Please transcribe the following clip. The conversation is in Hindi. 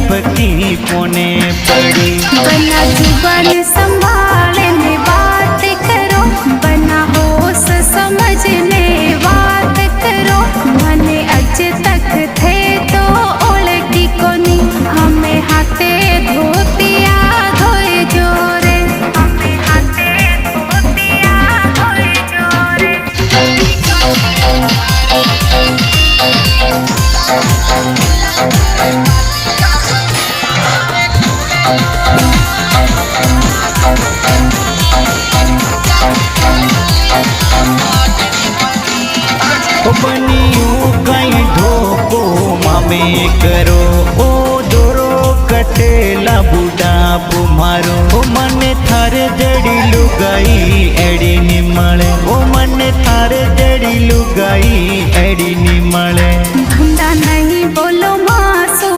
फकी पोने पड़ी। बना जुबान संभाले ने बात करो, बना होश समझने बात करो। मने अज तक थे तो ओळखी कोनी, हमें हाथे धोतिया धोए जोरे, हमें हाथे धोतिया धोए जोरे। बनियो कई ढोको मामे करो, ओ दोरो कटेला बुढ़ा बुमारो। ओ मने थारे जड़ी लुगाई एड़ी नी मळे, ओ मने थारे जड़ी लुगाई एड़ी नी मळे।